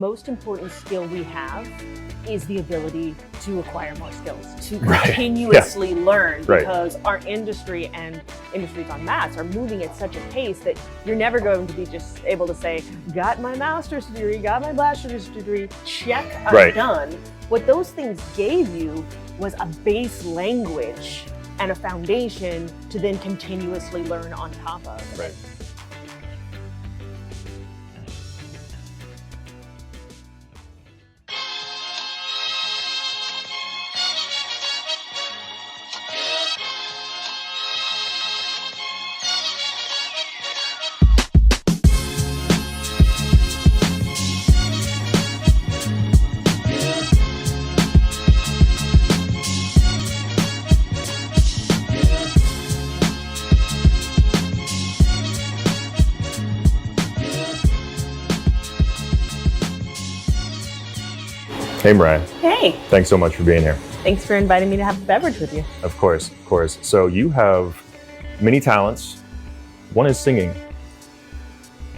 Most important skill we have is the ability to acquire more skills, to Right. continuously learn, Right. because our industry and industries en masse are moving at such a pace that you're never going to be just able to say, got my master's degree, got my bachelor's degree, check, I'm Right. done. What those things gave you was a base language and a foundation to then continuously learn on top of. Right. Hey, Meriah. Hey, Thanks so much for being here. thanks for inviting me to have a beverage with you. Of course, of course. So you have many talents. One is singing.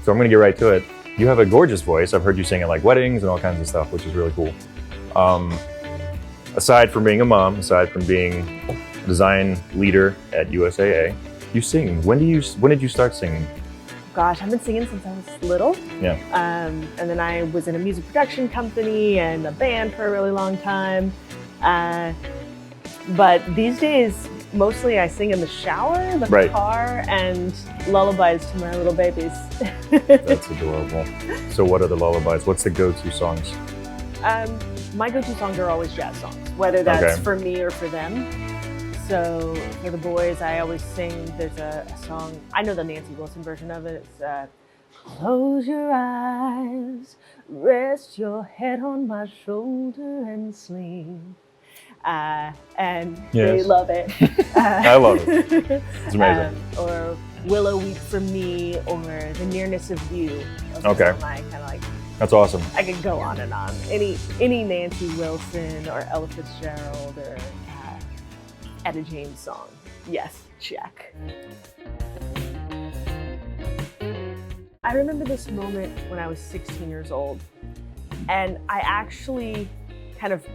So I'm going to get right to it. You have a gorgeous voice. I've heard you sing at like weddings and all kinds of stuff, which is really cool. Aside from being a mom, aside from being a design leader at USAA, you sing. When did you start singing? Gosh, I've been singing since I was little. Yeah. And then I was in a music production company and a band for a really long time. But these days, mostly I sing in the shower, the Right. car, and lullabies to my little babies. That's adorable. So what are the lullabies? What's the go-to songs? My go-to songs are always jazz songs, whether that's Okay. for me or for them. So for the boys, I always sing, there's a song, I know the Nancy Wilson version of it. It's close your eyes, rest your head on my shoulder and sleep. And they Yes. love it. I love it. It's amazing. Or Willow Weep for Me, or The Nearness of You. Those Okay. are my kind of like, That's awesome. I could go on and on. Any Nancy Wilson or Ella Fitzgerald or Etta James song. Yes, check. I remember this moment when I was 16 years old, and I actually kind of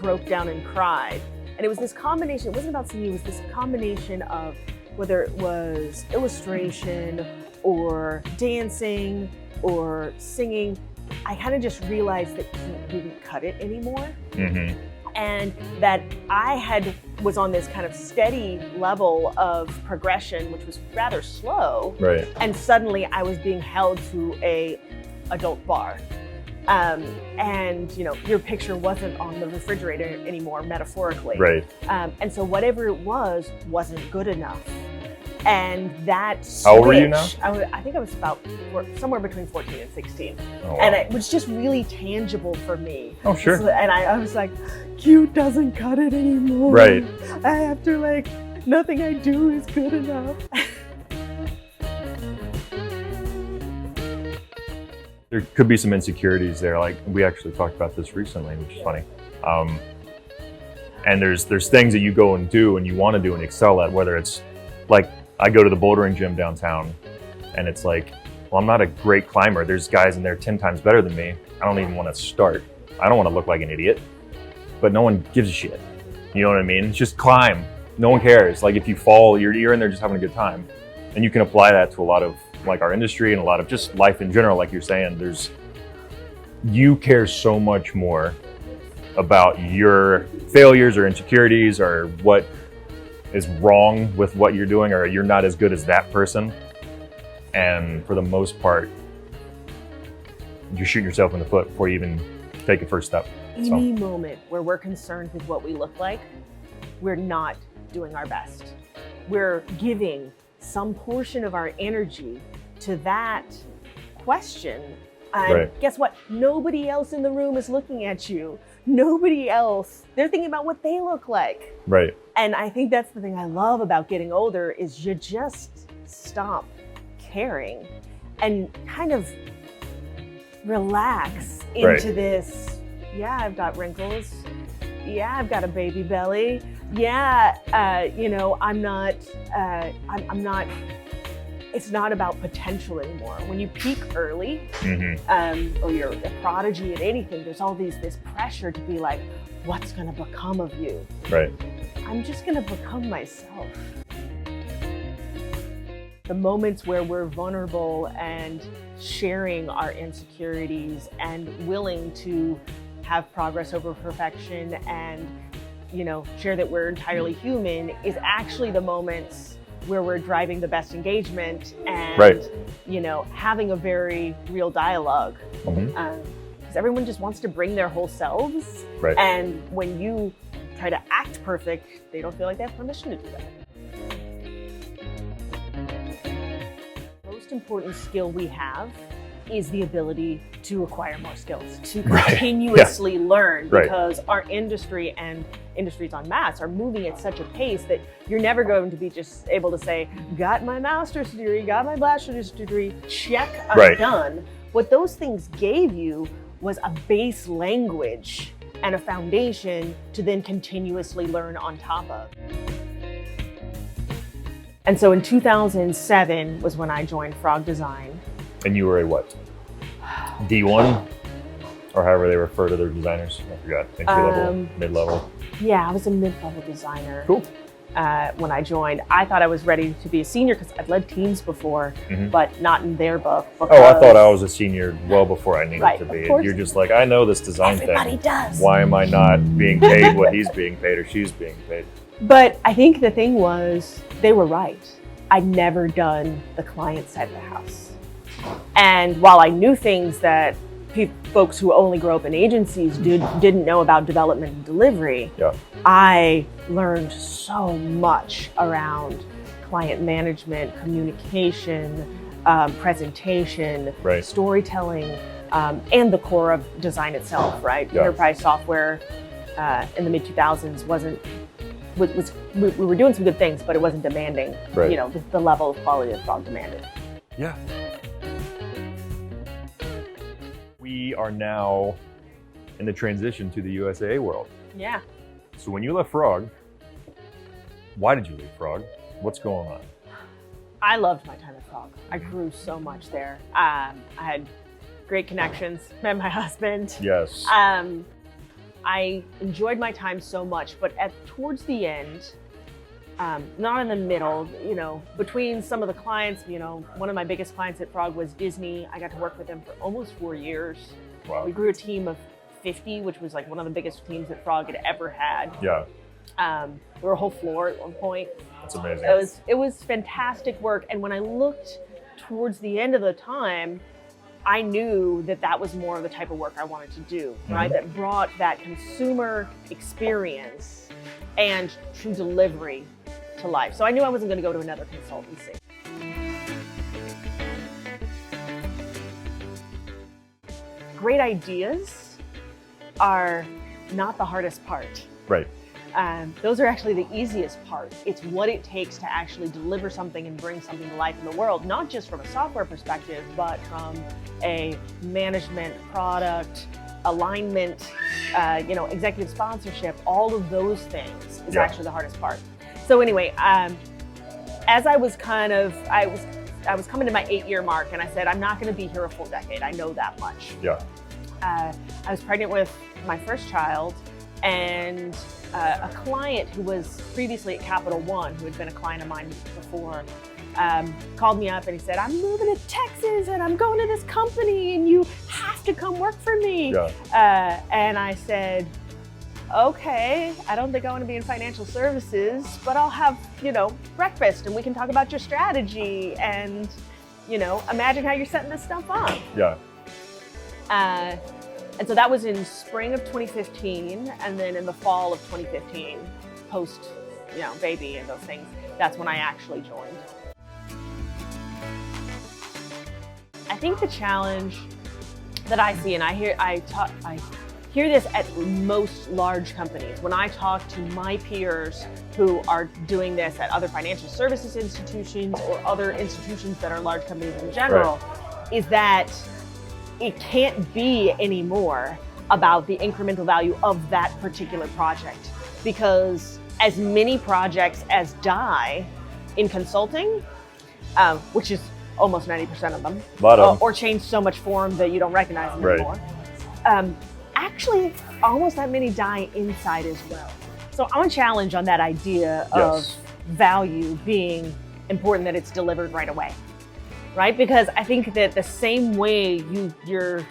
broke down and cried. And it was this combination, it wasn't about singing, it was this combination of whether it was illustration or dancing or singing. I kind of just realized that he didn't cut it anymore. Mm-hmm. And that I was on this kind of steady level of progression, which was rather slow. Right. And suddenly I was being held to a adult bar. And your picture wasn't on the refrigerator anymore, metaphorically. Right. And so whatever it wasn't good enough. And that switch, How old were you now? I think I was about somewhere between 14 and 16. Oh, wow. And it was just really tangible for me. Oh, sure. And I was like, cute doesn't cut it anymore. Right. I have to nothing I do is good enough. There could be some insecurities there. Like we actually talked about this recently, which is funny. And there's things that you go and do and you want to do and excel at, whether it's like I go to the bouldering gym downtown and it's like, well, I'm not a great climber. There's guys in there 10 times better than me. I don't even want to start. I don't want to look like an idiot, but no one gives a shit. You know what I mean? It's just climb. No one cares. Like if you fall, you're in there just having a good time. And you can apply that to a lot of like our industry and a lot of just life in general. Like you're saying, you care so much more about your failures or insecurities or what is wrong with what you're doing, or you're not as good as that person. And for the most part, you're shooting yourself in the foot before you even take a first step. Any moment where we're concerned with what we look like, we're not doing our best. We're giving some portion of our energy to that question. And Right. guess what? Nobody else in the room is looking at you. Nobody else. They're thinking about what they look like. Right. And I think that's the thing I love about getting older is you just stop caring and kind of relax into Right. this. Yeah, I've got wrinkles. Yeah, I've got a baby belly. Yeah, I'm not it's not about potential anymore. When you peak early, Mm-hmm. or you're a prodigy at anything, there's all this pressure to be like, what's gonna become of you? Right. I'm just gonna become myself. The moments where we're vulnerable and sharing our insecurities and willing to have progress over perfection and, share that we're entirely human is actually the moments where we're driving the best engagement and, Right. Having a very real dialogue. Mm-hmm. Because everyone just wants to bring their whole selves. Right. And when you try to act perfect, they don't feel like they have permission to do that. The most important skill we have is the ability to acquire more skills, to continuously learn, because our industry and industries en masse are moving at such a pace that you're never going to be just able to say, got my master's degree, got my bachelor's degree, check, I'm done. What those things gave you was a base language and a foundation to then continuously learn on top of. And so in 2007 was when I joined Frog Design. And you were a what? D1? Or however they refer to their designers. I forgot. Entry level, mid-level. Yeah, I was a mid-level designer. Cool. When I joined, I thought I was ready to be a senior because I'd led teams before, but not in their book. Oh, I thought I was a senior well before I needed to be. You're just like, I know this design Everybody thing. does. Why am I not being paid what he's being paid or she's being paid? But I think the thing was, they were right. I'd never done the client side of the house. And while I knew things that folks who only grow up in agencies didn't know about development and delivery, I learned so much around client management, communication, presentation, storytelling, and the core of design itself, right? Enterprise software in the mid-2000s we were doing some good things, but it wasn't demanding, the level of quality that Frog demanded. Yeah. We are now in the transition to the USAA world. Yeah. So when you left Frog, why did you leave Frog? What's going on? I loved my time at Frog. I grew so much there. I had great connections, met my husband. Yes. I enjoyed my time so much, but towards the end, not in the middle, between some of the clients, one of my biggest clients at Frog was Disney. I got to work with them for almost 4 years. Wow. We grew a team of 50, which was like one of the biggest teams that Frog had ever had. Yeah. We were a whole floor at one point. That's amazing. It was fantastic work. And when I looked towards the end of the time, I knew that was more of the type of work I wanted to do, right? That brought that consumer experience and true delivery to life. So I knew I wasn't going to go to another consultancy. Great ideas are not the hardest part. Right. Those are actually the easiest part. It's what it takes to actually deliver something and bring something to life in the world, not just from a software perspective, but from a management, product, alignment, executive sponsorship, all of those things is actually the hardest part. So anyway, as I was I was coming to my 8-year mark, and I said, I'm not going to be here a full decade. I know that much. Yeah. I was pregnant with my first child, and a client who was previously at Capital One, who had been a client of mine before, called me up and he said, I'm moving to Texas and I'm going to this company and you have to come work for me. Yeah. And I said, okay, I don't think I want to be in financial services, but I'll have, breakfast and we can talk about your strategy and, imagine how you're setting this stuff up. Yeah. And so that was in spring of 2015, and then in the fall of 2015, post, baby and those things, that's when I actually joined. I think the challenge that I see, and I hear this at most large companies, when I talk to my peers who are doing this at other financial services institutions or other institutions that are large companies in general, is that it can't be anymore about the incremental value of that particular project, because as many projects as die in consulting, which is almost 90% of them, or change so much form that you don't recognize them anymore. Actually, almost that many die inside as well. So I'm a challenge on that idea of value being important, that it's delivered right away, right? Because I think that the same way your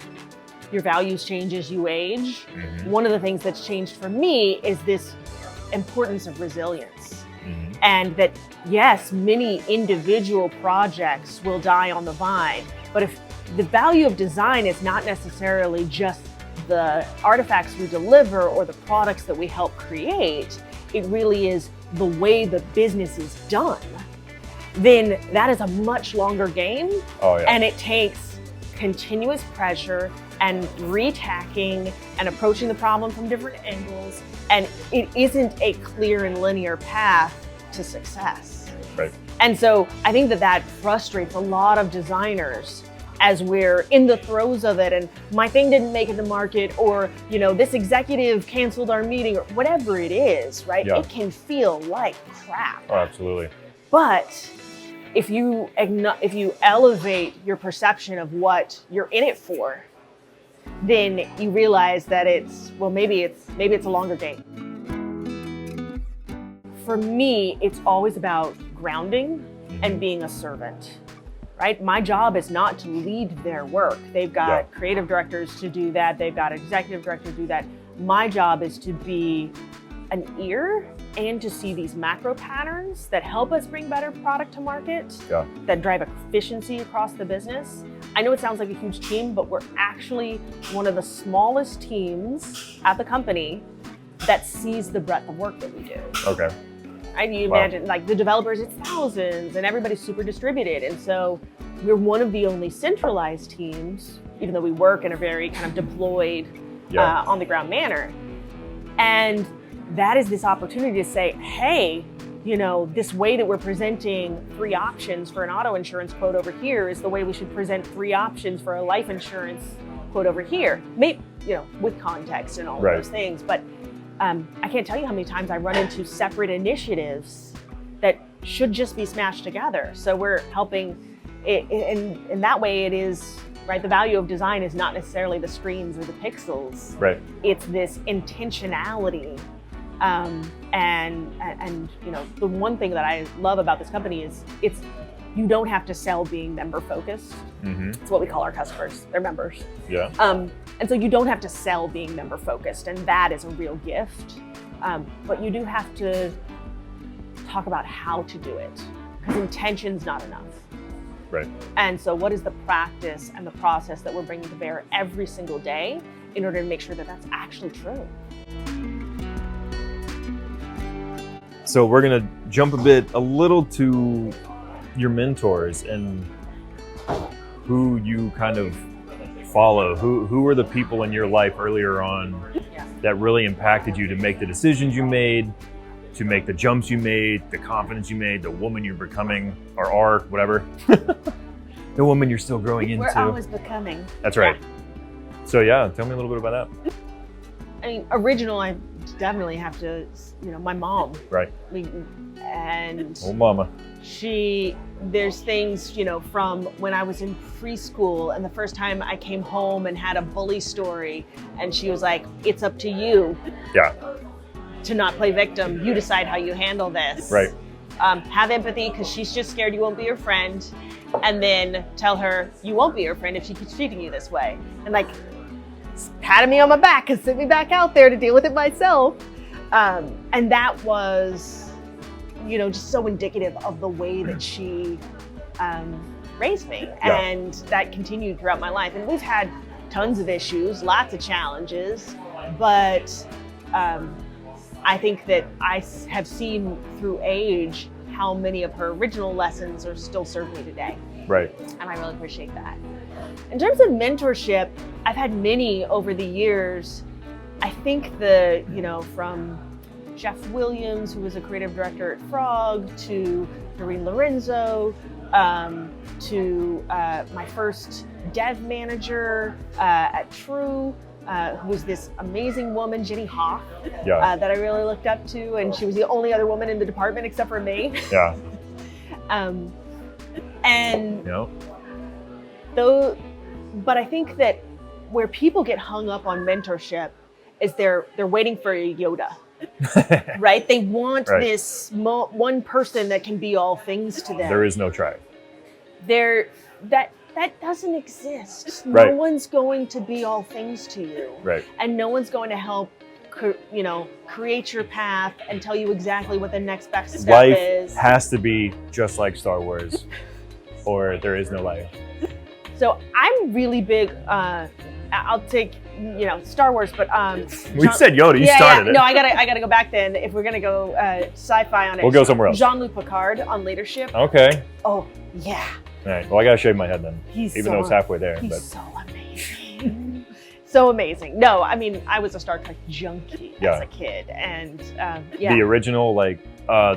values change as you age, one of the things that's changed for me is this importance of resilience. And that, yes, many individual projects will die on the vine, but if the value of design is not necessarily just the artifacts we deliver or the products that we help create, it really is the way the business is done, then that is a much longer game. And it takes continuous pressure and retacking and approaching the problem from different angles. And it isn't a clear and linear path to success. And so I think that frustrates a lot of designers as we're in the throes of it, and my thing didn't make it to market, or this executive canceled our meeting, or whatever it is, right? It can feel like crap. Oh, absolutely. But if you elevate your perception of what you're in it for, then you realize that maybe it's a longer game. For me, it's always about grounding and being a servant, right? My job is not to lead their work. They've got creative directors to do that. They've got executive directors to do that. My job is to be an ear and to see these macro patterns that help us bring better product to market, that drive efficiency across the business. I know it sounds like a huge team, but we're actually one of the smallest teams at the company that sees the breadth of work that we do. Right? You imagine, like, the developers, it's thousands, and everybody's super distributed. And so we're one of the only centralized teams, even though we work in a very kind of deployed, on the ground manner. And that is this opportunity to say, hey, this way that we're presenting 3 options for an auto insurance quote over here is the way we should present 3 options for a life insurance quote over here. Maybe, with context and all of those things. But I can't tell you how many times I run into separate initiatives that should just be smashed together. So we're helping, in that way it is, right, the value of design is not necessarily the screens or the pixels. It's this intentionality. And the one thing that I love about this company is you don't have to sell being member focused. It's what we call our customers, they're members. And so you don't have to sell being member focused, and that is a real gift. But you do have to talk about how to do it, because intention's not enough. And so what is the practice and the process that we're bringing to bear every single day in order to make sure that that's actually true? So we're gonna jump a little to your mentors and who you kind of follow. Who were the people in your life earlier on that really impacted you to make the decisions you made, to make the jumps you made, the confidence you made, the woman you're becoming, or are, whatever. The woman you're still growing into. We're always becoming. That's right. So tell me a little bit about that. I mean, original, I definitely have to, my mom. And oh, mama. There's things, from when I was in preschool and the first time I came home and had a bully story, and she was like, it's up to you to not play victim. You decide how you handle this. Have empathy, because she's just scared you won't be her friend, and then tell her you won't be her friend if she keeps treating you this way. And patted me on my back and sent me back out there to deal with it myself. And that was, just so indicative of the way that she raised me. And that continued throughout my life. And we've had tons of issues, lots of challenges, but I think that I have seen through age how many of her original lessons are still serving me today. And I really appreciate that. In terms of mentorship, I've had many over the years. I think from Jeff Williams, who was a creative director at Frog, to Doreen Lorenzo, to my first dev manager at True, who was this amazing woman, Jenny Hoff, that I really looked up to, and she was the only other woman in the department except for me. And You know? but I think that where people get hung up on mentorship is they're waiting for a Yoda, right? They want Right. this one person that can be all things to them. There is no try. That doesn't exist. Right. No one's going to be all things to you. Right. And no one's going to help create your path and tell you exactly what the next best step Life is. has to be just like Star Wars, or there is no life. So I'm really big, I'll take, Star Wars, but We said Yoda, you started it. No, I gotta go back then. If we're gonna go sci-fi on it, We'll go somewhere else. Jean-Luc Picard on leadership. Okay. Oh yeah. All right. Well, I gotta shave my head then, Even though it's halfway there. He's But so amazing. So amazing. No, I mean, I was a Star Trek junkie as a kid, and the original,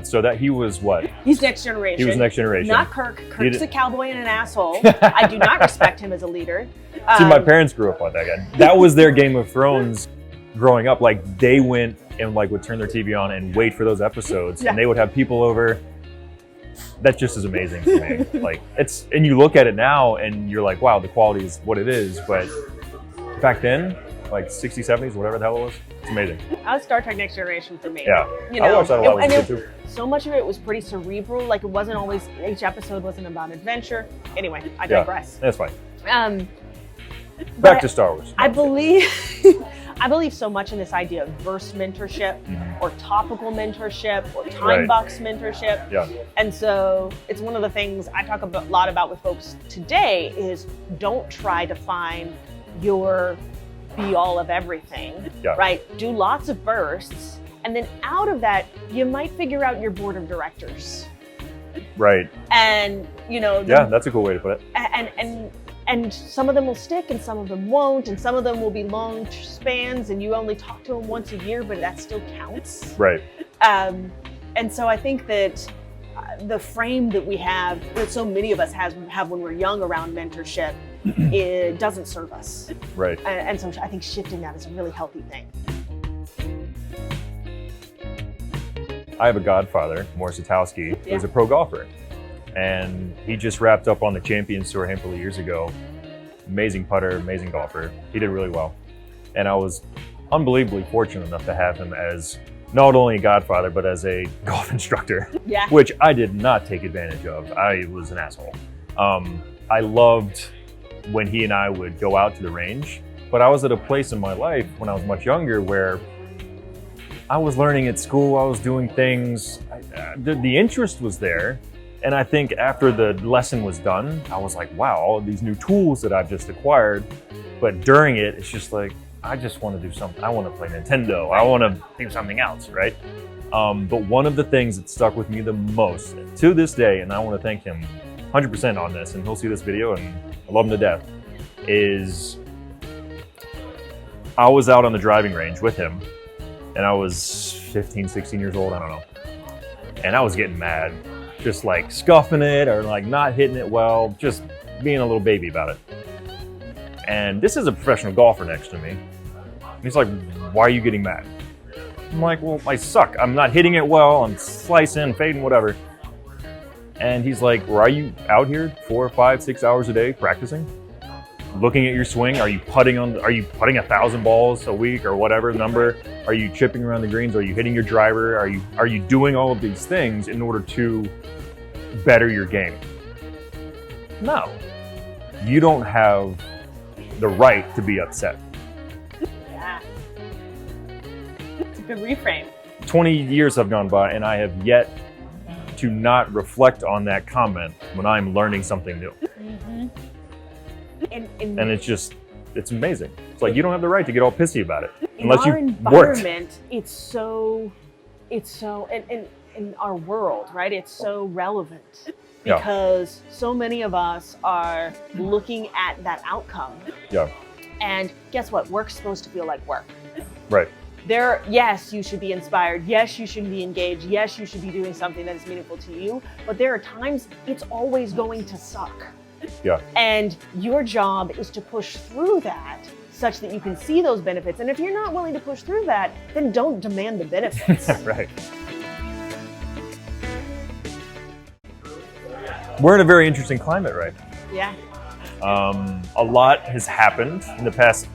so that he was what? He's Next Generation. He was Next Generation. Not Kirk. Kirk's a cowboy and an asshole. I do not respect him as a leader. See, my parents grew up on that guy. That was their Game of Thrones growing up. Like, they went and would turn their TV on and wait for those episodes, and they would have people over. That just is amazing for me. And you look at it now and you're like, wow, the quality is what it is. But back then, 60s, 70s, whatever the hell it was, it's amazing. That was Star Trek Next Generation for me. Yeah. I watched that a lot with you too. So much of it was pretty cerebral. It wasn't always, each episode wasn't about adventure. Anyway, I digress. That's fine. Back to Star Wars. I believe so much in this idea of verse mentorship, or topical mentorship, or time box mentorship. Yeah. And so it's one of the things I talk a lot about with folks today is don't try to find your be all of everything, right? Do lots of bursts. And then out of that, you might figure out your board of directors. Right. And, that's a cool way to put it. And some of them will stick and some of them won't, and some of them will be long spans and you only talk to them once a year, but that still counts. Right. And so I think that the frame that we have, that so many of us have when we're young around mentorship, it doesn't serve us. Right. And so I think shifting that is a really healthy thing. I have a godfather, Morris Satowski, who's a pro golfer. And he just wrapped up on the Champions Tour a handful of years ago. Amazing putter, amazing golfer. He did really well. And I was unbelievably fortunate enough to have him as not only a godfather, but as a golf instructor, which I did not take advantage of. I was an asshole. I loved when he and I would go out to the range, but I was at a place in my life when I was much younger where I was learning at school, I was doing things, the interest was there. And I think after the lesson was done, I was like, wow, all of these new tools that I've just acquired. But during it, it's just like, I just want to do something. I want to play Nintendo. I want to do something else, right? But one of the things that stuck with me the most to this day, and I want to thank him 100% on this, and he'll see this video and I love him to death, is I was out on the driving range with him and I was 15, 16 years old, I don't know. And I was getting mad. Just scuffing it or not hitting it well, just being a little baby about it. And this is a professional golfer next to me. And he's like, why are you getting mad? I'm like, well, I suck. I'm not hitting it well. I'm slicing, fading, whatever. And he's like, well, are you out here 4, 5, 6 hours a day practicing? Looking at your swing? Are you putting 1,000 balls a week or whatever number? Are you chipping around the greens? Are you hitting your driver? Are you doing all of these things in order to better your game? No. You don't have the right to be upset. Yeah. It's a good reframe. 20 years have gone by and I have yet to not reflect on that comment when I'm learning something new. Mm-hmm. And it's amazing. It's like you don't have the right to get all pissy about it unless you work. It's so in our world, right? It's so relevant because so many of us are looking at that outcome. Yeah. And guess what? Work's supposed to feel like work. Right. Yes, you should be inspired. Yes, you should be engaged. Yes, you should be doing something that is meaningful to you. But there are times it's always going to suck. Yeah. And your job is to push through that such that you can see those benefits. And if you're not willing to push through that, then don't demand the benefits. Right. we're in a very interesting climate right now. Yeah. A lot has happened in the past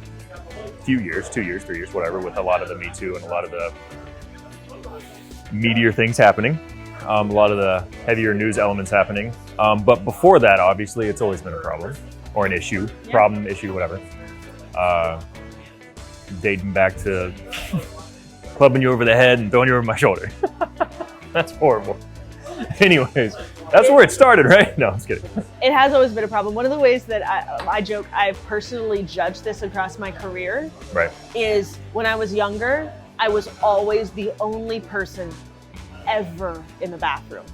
few years, 2 years, 3 years, whatever, with a lot of the Me Too and a lot of the meatier things happening, a lot of the heavier news elements happening. But before that, obviously, it's always been a problem or an issue, problem, issue, whatever. Dating back to clubbing you over the head and throwing you over my shoulder. That's horrible. Anyways, that's where it started, right? No, I'm just kidding. It has always been a problem. One of the ways that I joke, I personally judged this across my career, right, is when I was younger, I was always the only person ever in the bathroom.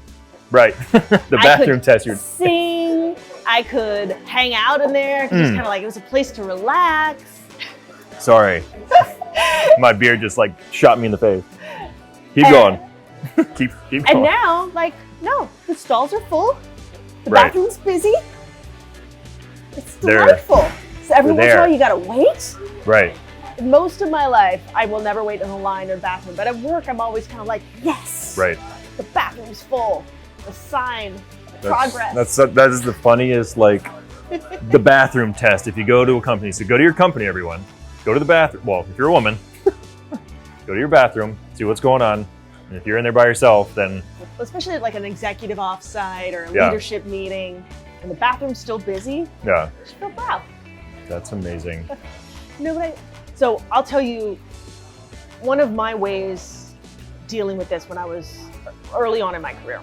Right. The bathroom test. I could sing, I could hang out in there, just kind of like, it was a place to relax. Sorry. My beard just like shot me in the face. Keep going. keep going. And now, like, no, the stalls are full. The Right. bathroom's busy. It's delightful. So every once in a while you gotta wait. Right. Most of my life, I will never wait in the line or the bathroom. But at work, I'm always kind of like, yes. Right. The bathroom's full. The sign. Progress. That is the funniest, like, the bathroom test. If you go to a company, so go to your company, everyone. Go to the bathroom. Well, if you're a woman, go to your bathroom, see what's going on. And if you're in there by yourself, then... Especially at like an executive offsite or a leadership meeting, and the bathroom's still busy, yeah, you should feel proud. That's amazing. So I'll tell you, one of my ways dealing with this when I was early on in my career,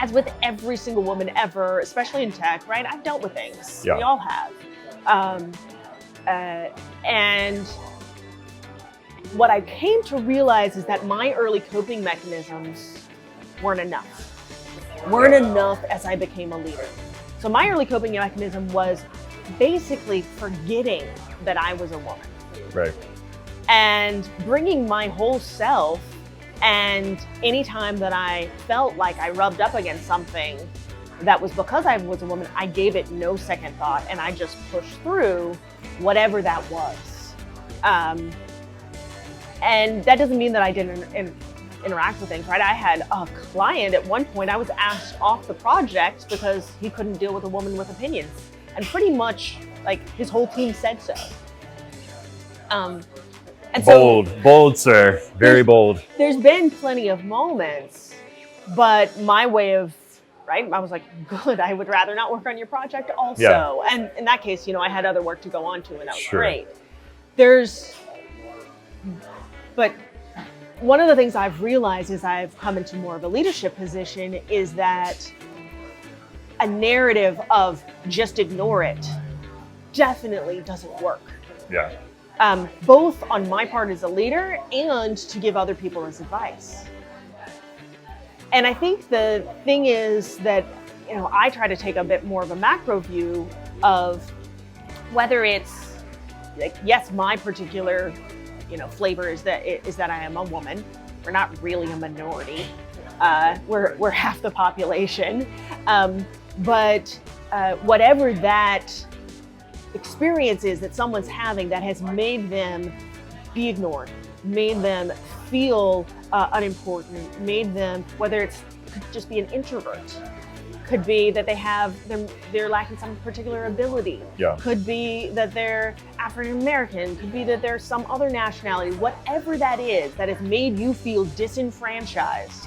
as with every single woman ever, especially in tech, right? I've dealt with things. Yeah. We all have. And what I came to realize is that my early coping mechanisms weren't enough as I became a leader. So my early coping mechanism was basically forgetting that I was a woman. Right. And bringing my whole self, and anytime that I felt like I rubbed up against something that was because I was a woman, I gave it no second thought and I just pushed through whatever that was. And that doesn't mean that I didn't interact with things, right? I had a client at one point, I was asked off the project because he couldn't deal with a woman with opinions. And pretty much, like, his whole team said so. And bold, sir. Very bold. There's been plenty of moments, but my way of, right, I was like, good, I would rather not work on your project also. Yeah. And in that case, I had other work to go on to, and that was Sure. great. But one of the things I've realized as I've come into more of a leadership position is that a narrative of just ignore it definitely doesn't work. Yeah. Both on my part as a leader and to give other people as advice. And I think the thing is that, I try to take a bit more of a macro view of whether it's, like, yes, my particular flavor is that I am a woman. We're not really a minority. We're half the population. But whatever that experience is that someone's having that has made them be ignored, made them feel unimportant, made them, whether it could just be an introvert, could be that they're lacking some particular ability, could be that they're African American, could be that they're some other nationality, whatever that is that has made you feel disenfranchised.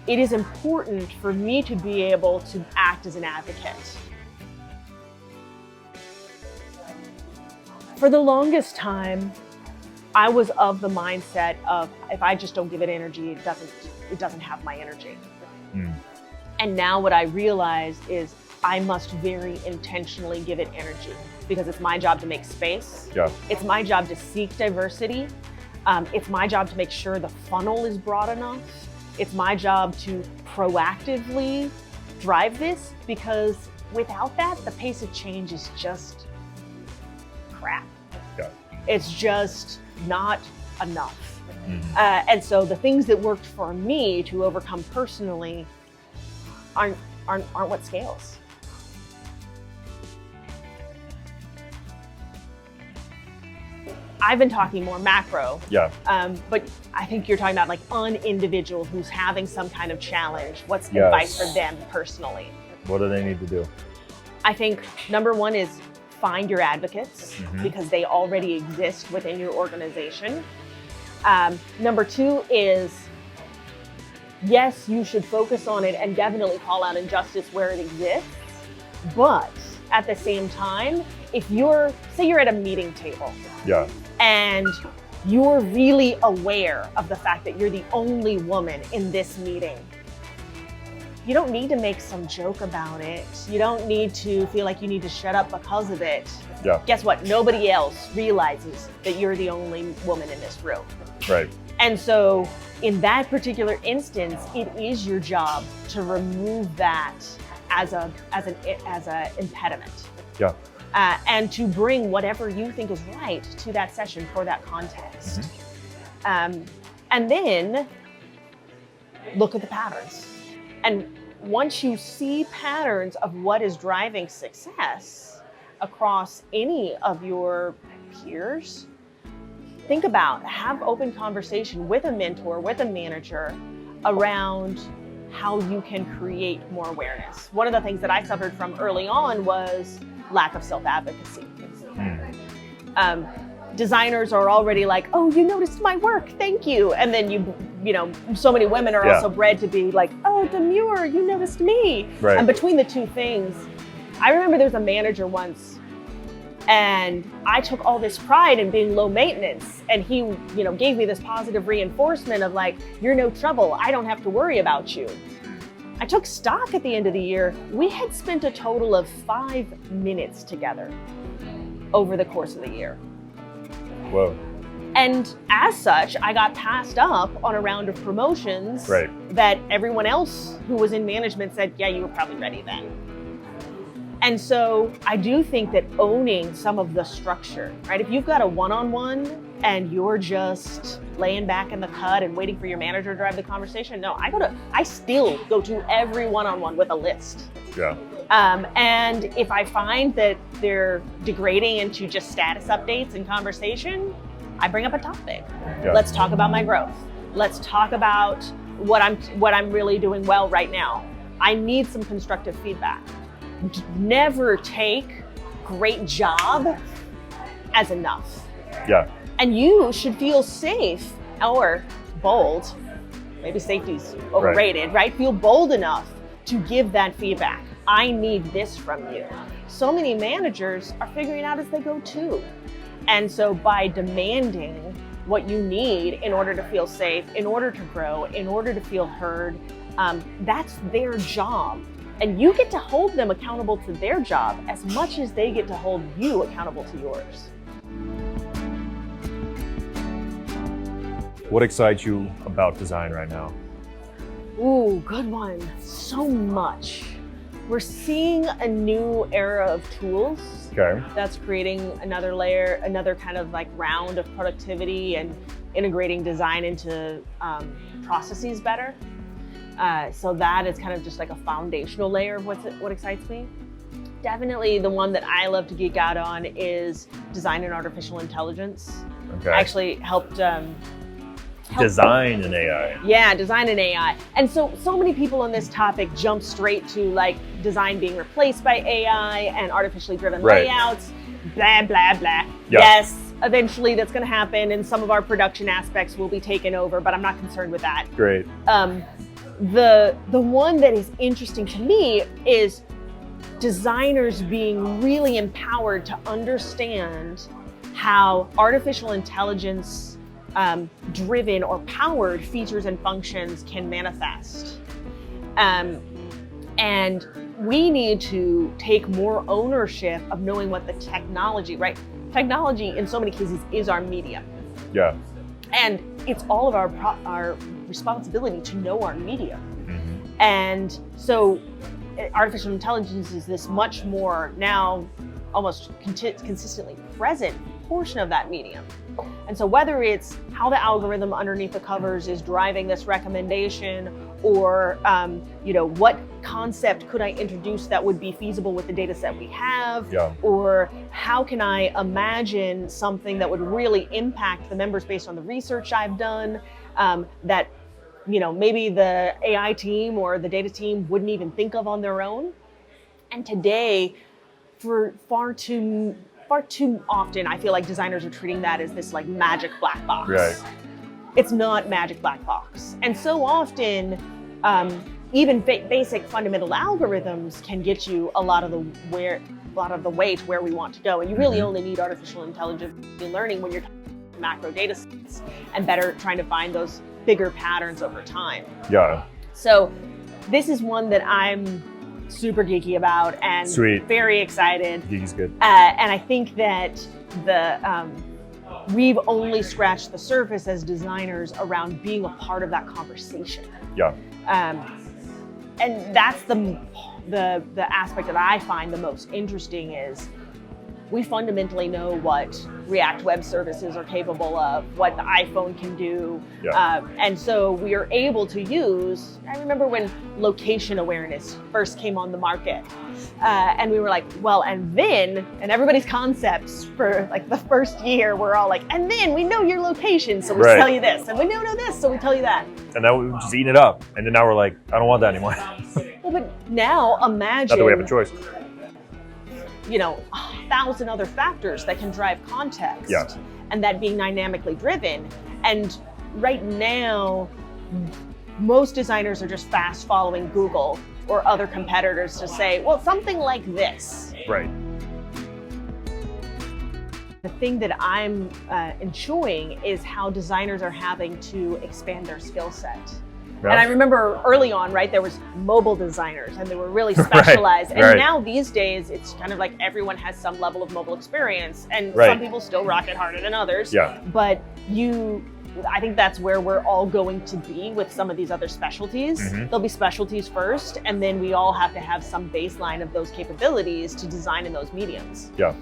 It is important for me to be able to act as an advocate. For the longest time, I was of the mindset of, if I just don't give it energy, it doesn't have my energy. And now what I realize is I must very intentionally give it energy, because it's my job to make space. Yeah. It's my job to seek diversity. It's my job to make sure the funnel is broad enough. It's my job to proactively drive this, because without that, the pace of change is just crap. Yeah. It's just not enough. And so the things that worked for me to overcome personally aren't what scales. I've been talking more macro. Yeah. But I think you're talking about like an individual who's having some kind of challenge. What's advice for them personally? What do they need to do? I think number one is find your advocates because they already exist within your organization. Number two is, yes, you should focus on it and definitely call out injustice where it exists. But at the same time, if say you're at a meeting table and you're really aware of the fact that you're the only woman in this meeting, you don't need to make some joke about it. You don't need to feel like you need to shut up because of it. Guess what? Nobody else realizes that you're the only woman in this room. Right. And so in that particular instance, it is your job to remove that as an impediment. Yeah. And to bring whatever you think is right to that session for that context. And then look at the patterns. And once you see patterns of what is driving success across any of your peers, have open conversation with a mentor, with a manager around how you can create more awareness. One of the things that I suffered from early on was lack of self-advocacy. Designers are already like, oh, you noticed my work, thank you. And then you know, so many women are also bred to be like, oh, demure, you noticed me. Right. And between the two things, I remember there was a manager once, and I took all this pride in being low maintenance. And he, you know, gave me this positive reinforcement of like, you're no trouble, I don't have to worry about you. I took stock at the end of the year. We had spent a total of 5 minutes together over the course of the year. Whoa. And as such, I got passed up on a round of promotions that everyone else who was in management said, yeah, you were probably ready then. And so I do think that owning some of the structure, right? If you've got a one-on-one and you're just laying back in the cut and waiting for your manager to drive the conversation, no, I still go to every one-on-one with a list. Yeah. And if I find that they're degrading into just status updates and conversation, I bring up a topic. Yeah. Let's talk about my growth. Let's talk about what I'm really doing well right now. I need some constructive feedback. Never take great job as enough. Yeah. And you should feel safe or bold. Maybe safety's overrated, right? Feel bold enough to give that feedback. I need this from you. So many managers are figuring out as they go too. And so by demanding what you need in order to feel safe, in order to grow, in order to feel heard, that's their job. And you get to hold them accountable to their job as much as they get to hold you accountable to yours. What excites you about design right now? Ooh, good one. So much. We're seeing a new era of tools that's creating another layer, another kind of like round of productivity and integrating design into processes better. So that is kind of just like a foundational layer of what excites me. Definitely the one that I love to geek out on is design and artificial intelligence. I actually helped design and AI. Yeah, design and AI. And so many people on this topic jump straight to like design being replaced by AI and artificially driven layouts, blah, blah, blah. Yeah. Yes, eventually that's gonna happen and some of our production aspects will be taken over, but I'm not concerned with that. Great. The one that is interesting to me is designers being really empowered to understand how artificial intelligence driven or powered features and functions can manifest. And we need to take more ownership of knowing what the technology, right? Technology in so many cases is our medium. Yeah. And it's all of our responsibility to know our medium. And so artificial intelligence is this much more now almost consistently present portion of that medium. And so whether it's how the algorithm underneath the covers is driving this recommendation or what concept could I introduce that would be feasible with the data set we have, or how can I imagine something that would really impact the members based on the research I've done that maybe the AI team or the data team wouldn't even think of on their own. And today, for far too often, I feel like designers are treating that as this like magic black box. Right. It's not magic black box. And so often, even basic fundamental algorithms can get you a lot of the way to where we want to go. And you really only need artificial intelligence in learning when you're macro data sets and better trying to find those bigger patterns over time. Yeah. So this is one that I'm super geeky about and very excited. Geeky's good. And I think that we've only scratched the surface as designers around being a part of that conversation. Yeah. And that's the aspect that I find the most interesting is we fundamentally know what React Web Services are capable of, what the iPhone can do. Yeah. And so we are able to use, I remember when location awareness first came on the market. And we were like, well, and everybody's concepts for like the first year were all like, and then we know your location, so we tell you this, and we know this, so we tell you that. And now we're just eating it up. And then now we're like, I don't want that anymore. Well, but now imagine. Not that we have a choice. 1,000 other factors that can drive context. Yeah. And that being dynamically driven. And right now, most designers are just fast following Google or other competitors to say, well, something like this. Right. The thing that I'm enjoying is how designers are having to expand their skill set. Yeah. And I remember early on, right, there was mobile designers and they were really specialized. And now these days, it's kind of like everyone has some level of mobile experience and some people still rock it harder than others. Yeah. But I think that's where we're all going to be with some of these other specialties. There'll be specialties first, and then we all have to have some baseline of those capabilities to design in those mediums. Yeah.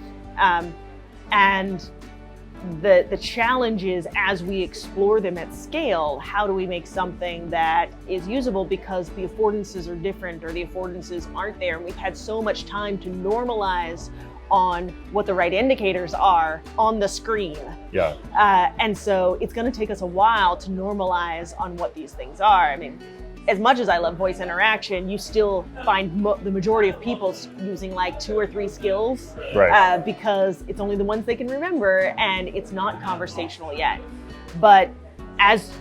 And the challenge is, as we explore them at scale, how do we make something that is usable because the affordances are different or the affordances aren't there? And we've had so much time to normalize on what the right indicators are on the screen. Yeah. And so it's going to take us a while to normalize on what these things are. I mean, as much as I love voice interaction, you still find the majority of people using like 2 or 3 skills because it's only the ones they can remember and it's not conversational yet. But as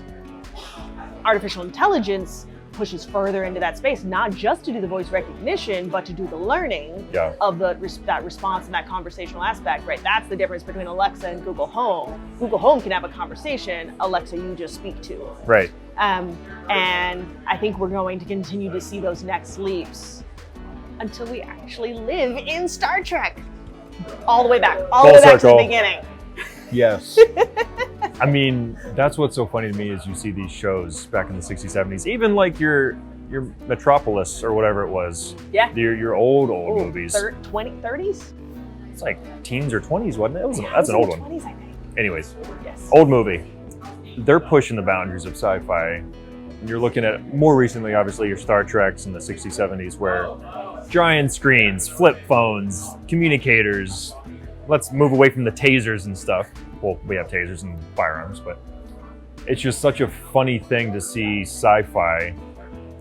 artificial intelligence pushes further into that space, not just to do the voice recognition, but to do the learning of that response and that conversational aspect, right? That's the difference between Alexa and Google Home. Google Home can have a conversation, Alexa you just speak to. Right. And I think we're going to continue to see those next leaps until we actually live in Star Trek. All the way back to the beginning. Yes. I mean, that's what's so funny to me is you see these shows back in the 60s, 70s, even like your Metropolis or whatever it was. Yeah. Your old movies. 30s? It's like teens or 20s, wasn't it? That's an old 20s, one. I think. Anyways, yes. Old movie. They're pushing the boundaries of sci-fi. You're looking at, more recently, obviously, your Star Treks in the 60s, 70s, where giant screens, flip phones, communicators. Let's move away from the tasers and stuff. Well, we have tasers and firearms, but it's just such a funny thing to see sci-fi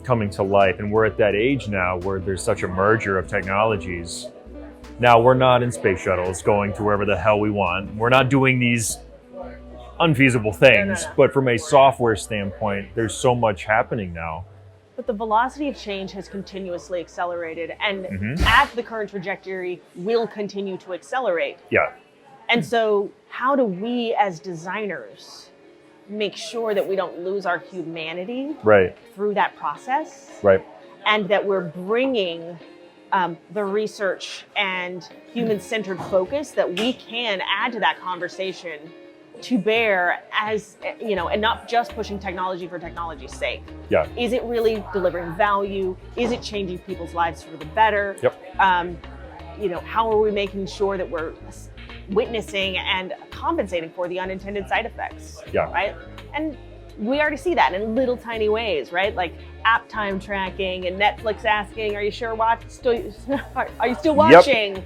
coming to life. And we're at that age now where there's such a merger of technologies. Now we're not in space shuttles going to wherever the hell we want. We're not doing these unfeasible things, but from a software standpoint, there's so much happening now. But the velocity of change has continuously accelerated, and at the current trajectory will continue to accelerate. Yeah. And so how do we as designers make sure that we don't lose our humanity through that process? Right. And that we're bringing the research and human-centered focus that we can add to that conversation to bear, as and not just pushing technology for technology's sake. Yeah. Is it really delivering value? Is it changing people's lives for the better? Yep. How are we making sure that we're witnessing and compensating for the unintended side effects? Yeah. Right. And we already see that in little tiny ways, right? Like app time tracking and Netflix asking, "Are you sure are you still watching? Yep.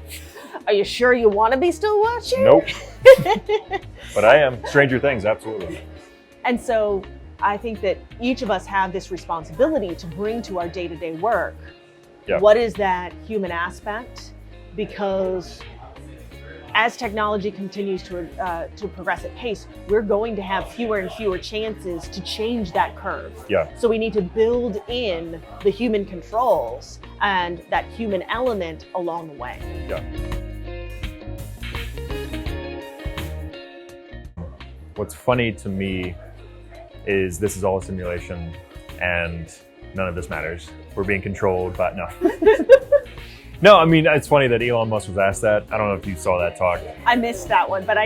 Are you sure you want to be still watching?" Nope. But I am. Stranger Things, absolutely. And so I think that each of us have this responsibility to bring to our day-to-day work Yeah. What is that human aspect? Because as technology continues to progress at pace, we're going to have fewer and fewer chances to change that curve. Yeah. So we need to build in the human controls and that human element along the way. Yeah. What's funny to me is this is all a simulation and none of this matters. We're being controlled, but no. No, I mean, it's funny that Elon Musk was asked that. I don't know if you saw that talk. I missed that one, but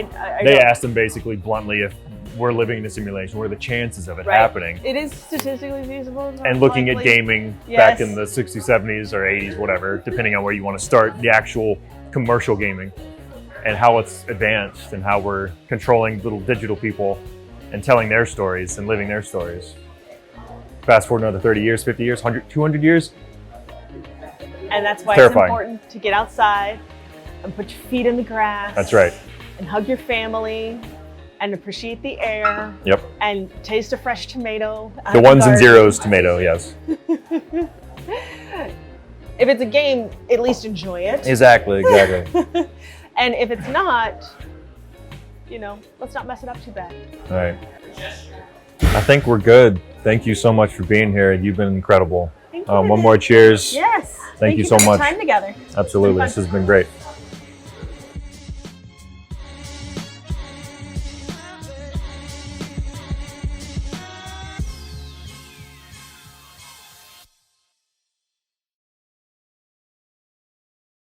They asked him basically bluntly if we're living in a simulation, what are the chances of it happening? It is statistically feasible. And looking at gaming back in the 60s, 70s, or 80s, whatever, depending on where you want to start, the actual commercial gaming and how it's advanced and how we're controlling little digital people and telling their stories and living their stories. Fast forward another 30 years, 50 years, 100, 200 years. And that's why Terrifying. It's important to get outside and put your feet in the grass. That's right. And hug your family and appreciate the air. Yep. And taste a fresh tomato. The ones and zeros tomato, yes. If it's a game, at least enjoy it. Exactly. And if it's not, let's not mess it up too bad. All right. I think we're good. Thank you so much for being here. You've been incredible. Thank you. One more cheers. Yes. Thank you so for much. the time together. Absolutely. This has been great.